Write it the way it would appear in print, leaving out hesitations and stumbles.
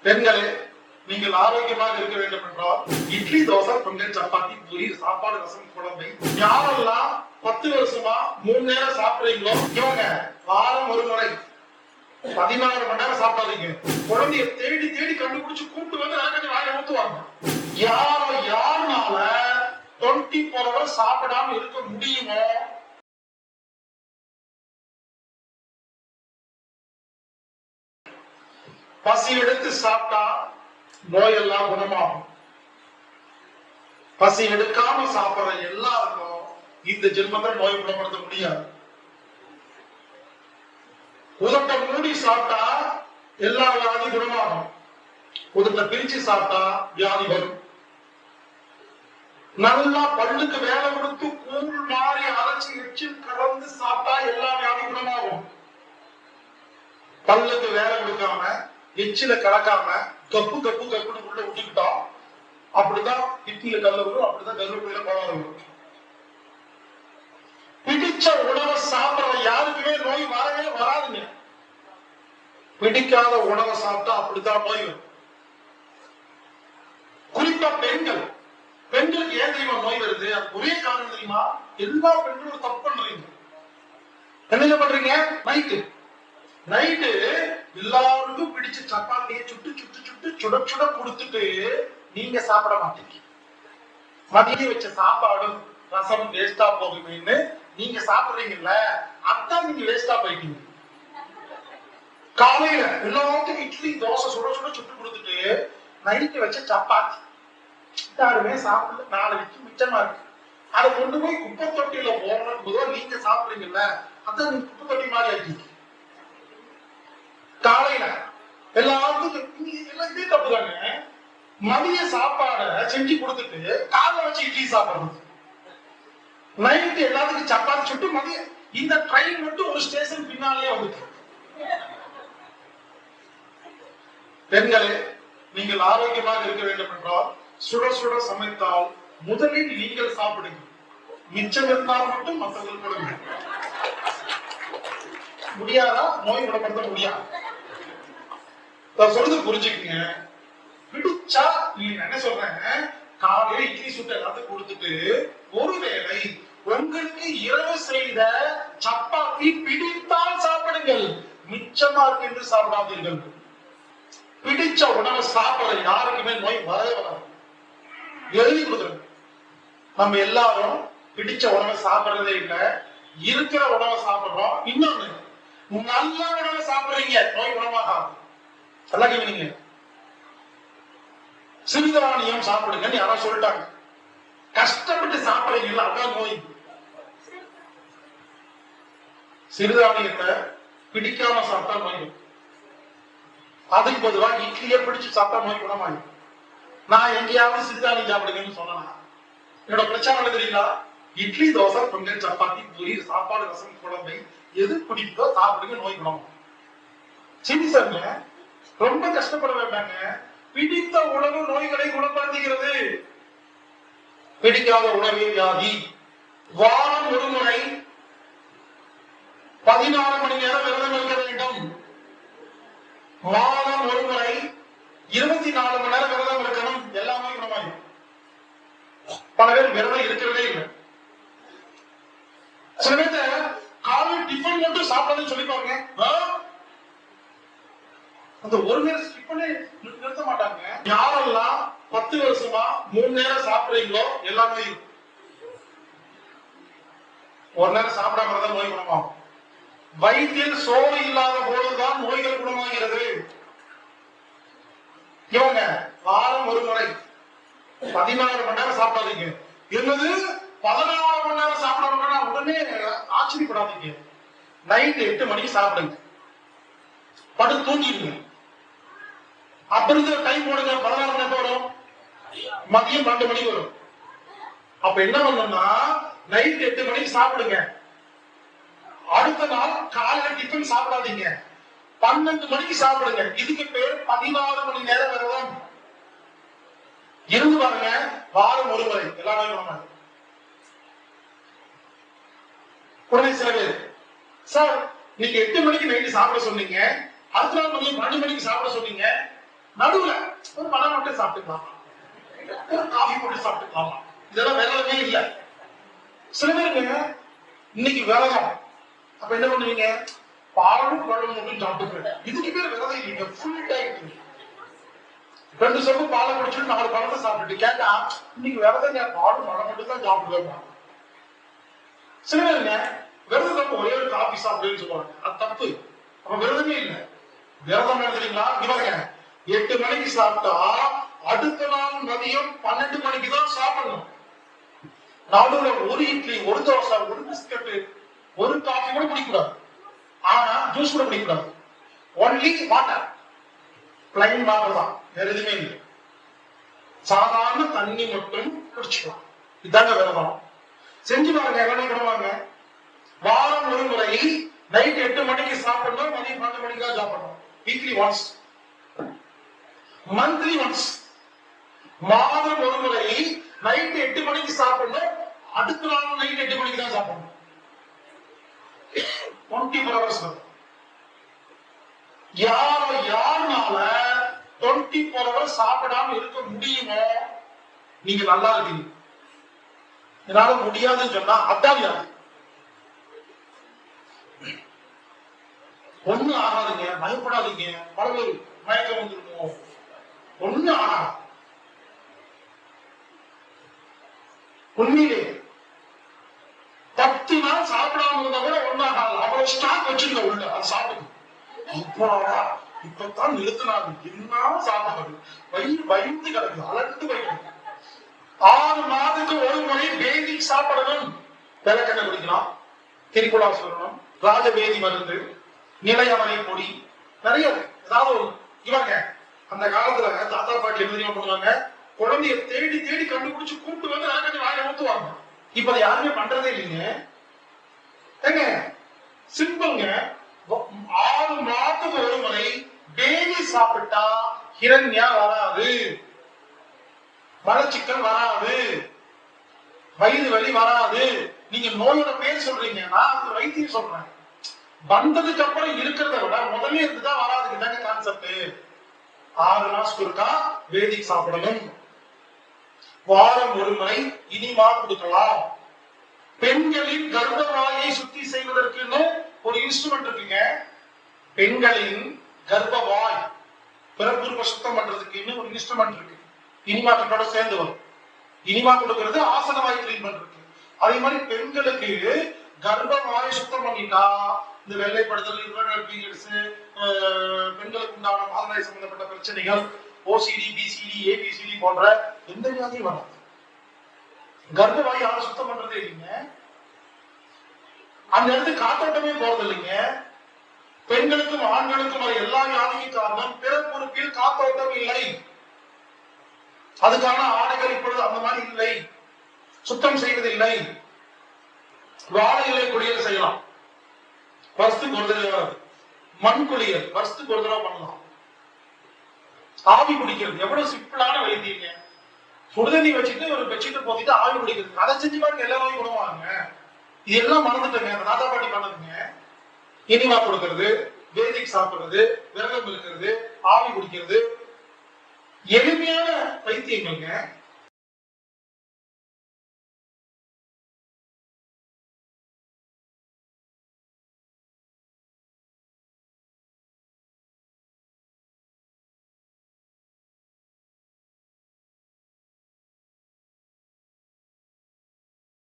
பெண்களே, நீங்கள் ஆரோக்கியமாக இருக்க வேண்டும் என்றால் இட்லி, தோசை, பொங்கல், சப்பாத்தி, பூரி, சாப்பாடு, ரசம், குழம்பை யாரெல்லாம் 10 வருஷமா 3 நேரம் சாப்பிடுறீங்களோ இவங்க வாரம் ஒரு முறை 16 மணி நேரம் சாப்பிடாதீங்க. குழந்தைய தேடி தேடி கண்டுபிடிச்சு கூப்பிட்டு வந்து நாங்க வாங்க ஊத்துவாங்க. யாருனால 24 hours சாப்பிடாம இருக்க முடியுமோ பசி எடுத்து சாப்பிட்டா நோயெல்லாம் குணமாகும். பசி எடுக்காம சாப்பிடுற எல்லாருக்கும் இந்த ஜென்மத்தில் நோய் குணப்படுத்த முடியாது. உதட்ட மூடி சாப்பிட்டா எல்லா வியாதி குணமாகும். உதட்ட பிரிச்சு சாப்பிட்டா வியாதி வரும். நல்லா பல்லுக்கு வேலை கொடுத்து கூழ் மாறி அரைச்சி எச்சில் கலந்து சாப்பிட்டா எல்லா வியாதி குணமாகும். பல்லுக்கு வேலை கொடுக்காம எச்சில கலக்காம கப்பு கப்பு கப்புன்னு உள்ள விட்டுக்கிட்டோம், அப்படிதான் இட்லியில கல்ல வரும், அப்படிதான் கருவேப்பில கோளாறு வரும். பிடிச்ச உணவை சாப்பிடுற யாருக்குமே நோய் வரவே வராதுங்க. பிடிக்காத உணவை சாப்பிட்டா அப்படித்தான் நோய் வரும். குறிப்பா பெண்களுக்கு ஏன் தெரியுமா நோய் வருது? அது ஒரே காரணம் தெரியுமா? எல்லா பெண்களும் தப்பு பண்றீங்க. என்ன பண்றீங்க? நைட்டு எல்லாருக்கும் பிடிச்ச சப்பாத்தியை சுட்டு சுட்டு சுட்டு சுட சுட கொடுத்துட்டு நீங்க சாப்பிட மாட்டீங்க. மதியம் வச்ச சாப்பாடும் ரசம் வேஸ்டா போகுமேன்னு நீங்க சாப்பிடுறீங்கல்ல, அதான் நீங்க வேஸ்டா போயிட்டீங்க. காலையில எல்லாத்துக்கும் இட்லி, தோசை சுட சுட சுட்டு கொடுத்துட்டு நைட்டு வச்ச சப்பாத்தி யாருமே சாப்பிடல, 4 வச்சு மிச்சமா இருக்கு. அதை கொண்டு போய் குப்பை தொட்டியில போடணும். நீங்க சாப்பிடுறீங்கல்ல, அதான் நீங்க குப்பை தொட்டி மாதிரி ஆக்கி. காலையில எல்லாருக்கும் எல்லாம் இதே தப்புதாங்க. மதிய சாப்பாட செஞ்சு கொடுத்துட்டு காலை வச்சு இட்லி சாப்பிடுறது, நைட்டு எல்லாத்துக்கும் சப்பாத்தி சுட்டு மதியம். இந்த ட்ரெயின் மட்டும் ஒரு ஸ்டேஷன் பின்னாலே வந்துட்டு. பெண்களே, நீங்கள் ஆரோக்கியமாக இருக்க வேண்டும் என்றால் சுட சுட சமைத்தால் முதலில் நீங்கள் சாப்பிடுங்க. மிச்சம் இருந்தால் மட்டும் மற்றவர்கள் கொடுங்க. முடியாதா? நோய் குணப்படுத்த முடியாது. சொல்றது புரிஞ்சுக்குங்க. பிடிச்சா நீங்க என்ன சொல்றேன், காலையில இட்லி சுட்டு எல்லாத்தையும் கொடுத்துட்டு ஒருவேளை உங்களுக்கு இரவு செய்த சப்பாத்தி பிடித்தால் சாப்பிடுங்கள், மிச்சமா இருக்கு என்று சாப்பிடாதீர்கள். பிடிச்ச உணவை சாப்பிட யாருக்குமே நோய் வரவே வராது. எழுதி கொடுத்துருங்க. நம்ம எல்லாரும் பிடிச்ச உணவை சாப்பிடுறதே இல்லை, இருக்கிற உணவை சாப்பிடுறோம். இன்னொன்னு, நல்ல உணவை சாப்பிடுறீங்க, நோய் குணமாகாது. நீங்க சிறுதானியம் சாப்பிடுங்கன்னு யாரோ சொல்லிட்டாங்க. கஷ்டப்பட்டு சாப்பிடுறீங்களா, அதான் நோய். சிறுதானியத்தை பிடிக்காம சாப்பிட்டா நோய். அதுக்கு பொதுவா இட்லியே பிடிச்சு சாப்பிட்டா நோய் குணமாயிடும். நான் எங்கேயாவது சிறுதானியம் சாப்பிடுங்கன்னு சொன்னா என்னோட பிரச்சனை தெரியுங்களா? இட்லி, தோசை, பொங்கல், சப்பாத்தி, பூரி, சாப்பாடு, ரசம், குழம்பை எது பிடிக்குதோ சாப்பிடுங்க, நோய் குணமாகும். சரி சார்ங்க, ரொம்ப கஷ்டப்பட வேண்டாங்க. பிடித்த உணவு நோய்களை குணப்படுத்துகிறது. பிடிக்காத உணவு வியாதி. வாரம் ஒரு முறை 14 மணி நேரம் விரதம் இருக்க வேண்டும். மாதம் ஒரு முறை 24 மணி நேரம் விரதம் இருக்கணும். எல்லாமே குணமாகும். பல பேர் விரதம் இருக்கிறதே இல்லை. சில பேர் காலையில் டிஃபன் மட்டும் சாப்பிடாதுன்னு சொல்லிப்பாங்க. அந்த ஒரு நேரம் டிஃபனே நிறுத்த மாட்டாங்க. யாரெல்லாம் 10 வருஷமா 3 நேரம் சாப்பிடுறீங்களோ எல்லாமே இருக்கும். ஒரு நேரம் சாப்பிடாம இருந்தா நோய் குணமாகும். வயிற்றில் சோறு இல்லாத போதுதான் நோய்கள் குணமாகிறது. இவங்க வாரம் ஒரு முறை 16 மணி நேரம் சாப்பிடாதீங்க. என்னது 16 மணி நேரம் சாப்பிடாம உடனே ஆச்சரியப்படாதீங்க. நைட் 8 மணிக்கு சாப்பிடுங்க, படுத்து தூங்கிடுங்க. அப்புறம் டைம் போடுங்க. 16 மணி நேரம் வரும், மதியம் 12 மணிக்கு வரும். அப்ப என்ன பண்ணணும்னா நைட் 8 மணிக்கு சாப்பிடுங்க. அடுத்த நாள் காலையில டிஃபன் சாப்பிடாதீங்க, 12 மணிக்கு சாப்பிடுங்க. இதுக்கு பேர் 16 மணி நேரம் விரதம் இருந்து பாருங்க. வாரம் ஒரு முறை எல்லாமே. உடனே சில பேர், சார் நீங்க 8 மணிக்கு நைட்டு சாப்பிட சொன்னீங்க, அடுத்த நாள் மதியம் 12 மணிக்கு சாப்பிட சொன்னீங்க, நடுவுல ஒரு பழம் மட்டும் சாப்பிட்டுக்கலாமா, ஒரு காஃபி மட்டும் சாப்பிட்டுக்கலாமா, இதெல்லாம் விரதமே இல்லை. சில பேருங்க இன்னைக்கு விரதம், அப்ப என்ன பண்ணுவீங்க, பாலும் பழம் மட்டும் சாப்பிட்டுக்கிறேன், இதுக்கு பேர் விரதம் இல்லைங்க, ஃபுல் டயட். 2 சொம்பு பாலை குடிச்சுட்டு 4 பழத்தை சாப்பிட்டு கேட்டா இன்னைக்கு விரதங்க, பாலும் பழம் மட்டும் தான் சாப்பிடுவேன். சில பேருங்க விரதம் ஒரே ஒரு காபி சாப்பிடுன்னு சொல்லுவாங்க, அது தப்பு. அப்ப விரதமே இல்லை. விரதம் எழுதுறீங்களா, இவங்க 8 மணிக்கு சாப்பிட்டா அடுத்த நாள் மதியம் 12 மணிக்கு தான் சாப்பிடணும். நடுவுல ஒரு இட்லி, ஒரு தோசை, ஒரு பிஸ்கட், ஒரு காஃபி கூட குடிக்கூடாது. ஆனா ஜூஸ் கூட குடிக்கூடாது. ஒன்லி வாட்டர், பிளைன் வாட்டர் தான், வேற எதுவுமே இல்லை. சாதாரண தண்ணி மட்டும் குடிச்சுக்கலாம். இதாங்க விரதம். செஞ்சு பாருங்க, எவ்வளவு கிடவாங்க. வாரம் ஒரு முறை நைட் 8 மணிக்கு சாப்பிடணும், மதியம் 12 மணிக்கு தான் சாப்பிடணும். Weekly once, monthly once. மாதம் ஒரு முறை நைட் 8 மணிக்கு சாப்பிடணும், அடுத்த நாள் நைட் 8 மணிக்கு தான் சாப்பிடணும். 24 hours. யாருனால 24 hours சாப்பிடாம இருக்க முடியுமோ நீங்க நல்லா இருக்கீங்க. என்னால முடியாதுன்னு சொன்னா அதான் யாரு. ஒண்ணு ஆகாதுங்க, பயப்படாதீங்க. பல பேர் மயக்கம் வந்துருமோ, ஒண்ணு ஆகாது. உண்மையிலே 10 நாள் சாப்பிடாம இருந்தா கூட ஒண்ணாகாது. அவ்வளவு ஸ்டாக் வச்சிருக்க உள்ள, அது சாப்பிடுது. இப்பதான் நிறுத்தினாங்க, என்ன சாப்பிடுறது, வயிறு பயந்து கிடக்குது, அலர்ந்து போயிடுது. 6 மாதத்துக்கு ஒரு முறை பேதிக் சாப்பிடணும். விளக்கெண்ணெய் குடிக்கலாம், திரிகுலா சொல்லணும், ராஜவேதி மருந்து, நிலையவரை பொடி, நிறைய. ஏதாவது இவங்க அந்த காலத்துல தாத்தா பாட்டி என்ன பண்ணுவாங்க, குழந்தைய தேடி தேடி கண்டுபிடிச்சு கூப்பிட்டு வந்து விளக்கெண்ணெய் வாயில ஊத்துவாங்க. இப்ப அதை யாருமே பண்றதே இல்லைங்க. ஏங்க சிம்பிள்ங்க, 6 மாதத்துக்கு ஒரு முறை டெய்லி சாப்பிட்டா ஹிரண்யா வராது, மலச்சிக்கல் வராது, வயிறு வலி வராது. நீங்க நோயோட பேர் சொல்றீங்க, நான் அது வைத்தியம் சொல்றேன். வந்ததுக்கு அப்புறம் இருக்கிறத விட முதல்ல இருந்துதான் வராதுக்கு தாங்க கான்செப்ட். 6 மாசத்துக்கு இருக்கா வேதிக் சாப்பிடணும். வாரம் ஒரு முறை இனிமா கொடுக்கலாம். பெண்களின் கர்ப்பவாயை சுத்தி செய்வதற்குன்னு ஒரு இன்ஸ்ட்ருமெண்ட் இருக்குங்க. பெண்களின் கர்ப்பவாய் பிறப்புறுப்பை சுத்தம் பண்றதுக்குன்னு ஒரு இன்ஸ்ட்ருமெண்ட் இருக்கு. இனிமா கிட்டோட சேர்ந்து வரும். இனிமா கொடுக்கிறது ஆசனவாய் ட்ரீட்மெண்ட் இருக்கு. அதே மாதிரி பெண்களுக்கு கர்ப்பவாய் சுத்தம் பண்ணிட்டா இந்த வெள்ளைப்படுதல், பீரியட்ஸ், பெண்களுக்கு உண்டான மாதவிடாய் சம்பந்தப்பட்ட பிரச்சனைகள், ஓசிடி, பிசிடி, ஏபிசிடி போன்ற எந்த வியாதியும் வராது. கர்ப்பவாய் யாரும் சுத்தம் பண்றதே இல்லைங்க. அந்த இடத்துக்கு காத்தோட்டமே போறது இல்லைங்க. பெண்களுக்கும் ஆண்களுக்கும் வர எல்லா வியாதிக்கும் காரணம் பிறப்புறுப்பில் காத்தோட்டம் இல்லை. அதுக்கான ஆடைகள் இப்பொழுது அந்த மாதிரி இல்லை, சுத்தம் செய்வதில்லை. வாழை இலை குளியல் செய்யலாம், வருஷத்துக்கு ஒரு தடவை. மண் குளியல் வருஷத்துக்கு ஒரு தடவை பண்ணலாம். ஆவி குடிக்கிறது எவ்வளவு சிம்பிளான வைத்தியங்க. சுடுதண்ணி வச்சுட்டு ஒரு பெட்ஷீட் போத்திட்டு ஆவி குடிக்கிறது, அதை செஞ்சு பாருங்க, எல்லா நோயும் குணமாகுங்க. இதெல்லாம் மறந்துட்டேங்க, அந்த தாத்தா பாட்டி பண்ணதுங்க. இனிமா கொடுக்கறது, வேதிக் சாப்பிடுறது, விரதம் இருக்கிறது, ஆவி குடிக்கிறது, எளிமையான வைத்தியங்கள்ங்க.